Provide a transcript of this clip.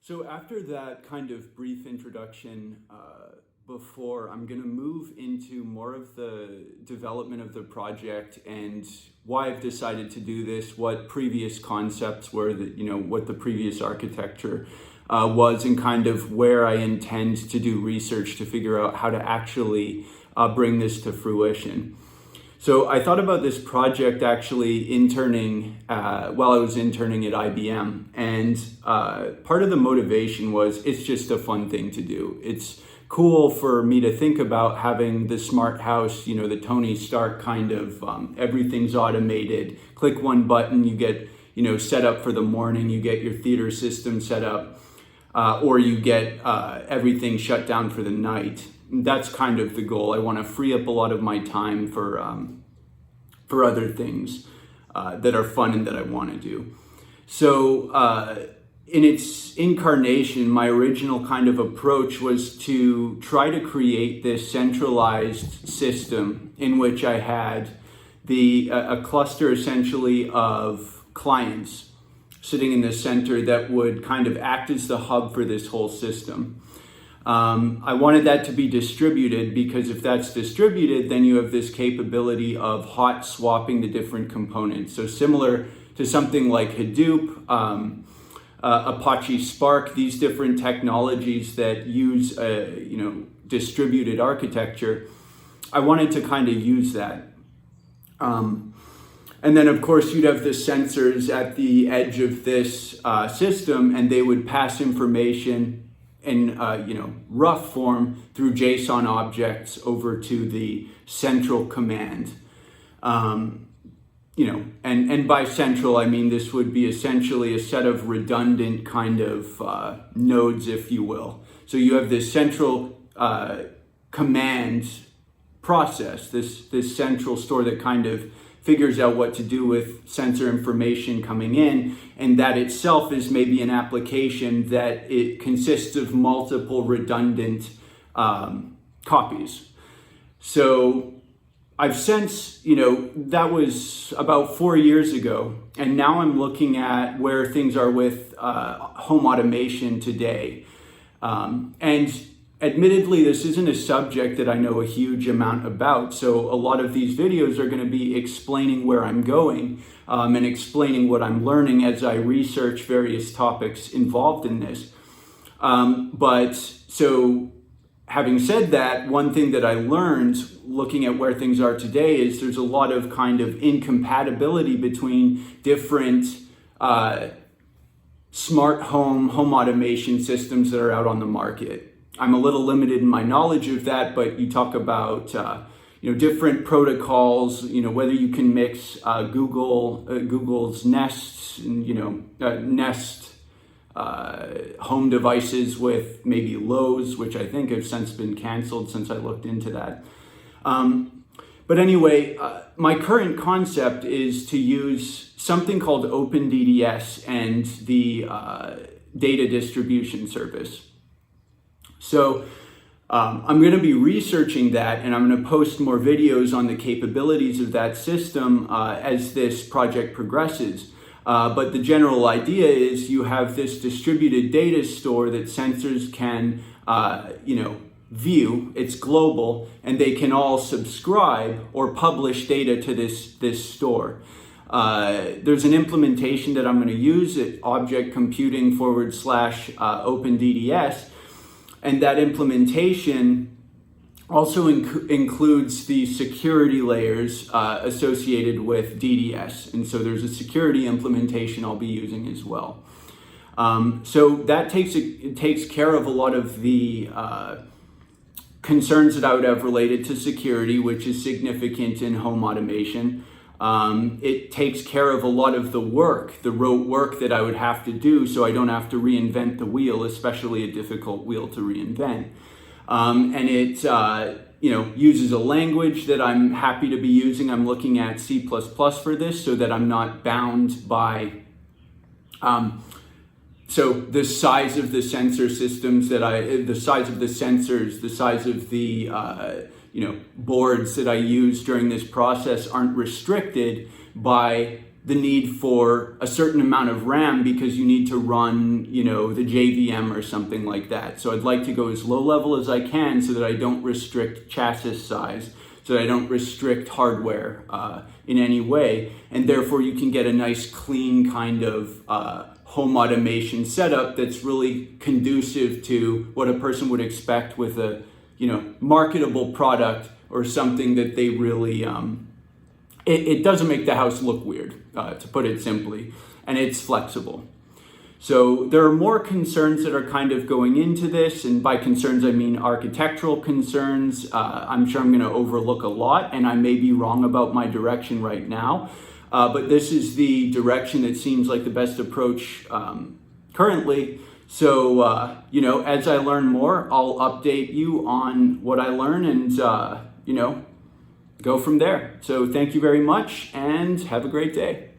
So after that kind of brief introduction before, I'm going to move into more of the development of the project and why I've decided to do this, what previous concepts were, that what the previous architecture was, and kind of where I intend to do research to figure out how to actually bring this to fruition. So I thought about this project actually interning while I was interning at IBM, and part of the motivation was it's just a fun thing to do. It's cool for me to think about having the smart house, the Tony Stark kind of everything's automated. Click one button, you get set up for the morning, you get your theater system set up, or you get everything shut down for the night. That's kind of the goal. I want to free up a lot of my time for other things that are fun and that I want to do. So in its incarnation, my original kind of approach was to try to create this centralized system in which I had a cluster essentially of clients sitting in the center that would kind of act as the hub for this whole system. I wanted that to be distributed because if that's distributed, then you have this capability of hot swapping the different components. So similar to something like Hadoop, Apache Spark, these different technologies that use distributed architecture, I wanted to kind of use that. And then, of course, you'd have the sensors at the edge of this system, and they would pass information in rough form through JSON objects over to the central command. And by central, I mean this would be essentially a set of redundant kind of nodes, if you will. So you have this central command process, this central store that kind of figures out what to do with sensor information coming in, and that itself is maybe an application that it consists of multiple redundant copies. So I've since, that was about 4 years ago, and now I'm looking at where things are with home automation today. And admittedly, this isn't a subject that I know a huge amount about, so a lot of these videos are going to be explaining where I'm going and explaining what I'm learning as I research various topics involved in this. So having said that, one thing that I learned looking at where things are today is there's a lot of kind of incompatibility between different smart home automation systems that are out on the market. I'm a little limited in my knowledge of that, but you talk about different protocols, whether you can mix Google's Nest and Nest home devices with maybe Lowe's, which I think have since been canceled since I looked into that. But anyway, my current concept is to use something called OpenDDS and the data distribution service. So I'm going to be researching that, and I'm going to post more videos on the capabilities of that system as this project progresses. But the general idea is you have this distributed data store that sensors can, view. It's global, and they can all subscribe or publish data to this store. There's an implementation that I'm going to use at Object Computing /OpenDDS, and that implementation also includes the security layers associated with DDS. And so there's a security implementation I'll be using as well. So that takes care of a lot of the concerns that I would have related to security, which is significant in home automation. It takes care of a lot of the rote work that I would have to do so I don't have to reinvent the wheel, especially a difficult wheel to reinvent. And it uses a language that I'm happy to be using. I'm looking at C++ for this so that I'm not bound by so the size of the sensor systems the size of the sensors, the size of the boards that I use during this process aren't restricted by the need for a certain amount of RAM because you need to run, you know, the JVM or something like that. So I'd like to go as low level as I can so that I don't restrict chassis size, so that I don't restrict hardware in any way. And therefore you can get a nice clean kind of home automation setup that's really conducive to what a person would expect with a, you know, marketable product or something that they really, it doesn't make the house look weird, to put it simply, and it's flexible. So there are more concerns that are kind of going into this, and by concerns I mean architectural concerns. I'm sure I'm going to overlook a lot, and I may be wrong about my direction right now, but this is the direction that seems like the best approach currently. So, you know, as I learn more, I'll update you on what I learn and, you know, go from there. So thank you very much and have a great day.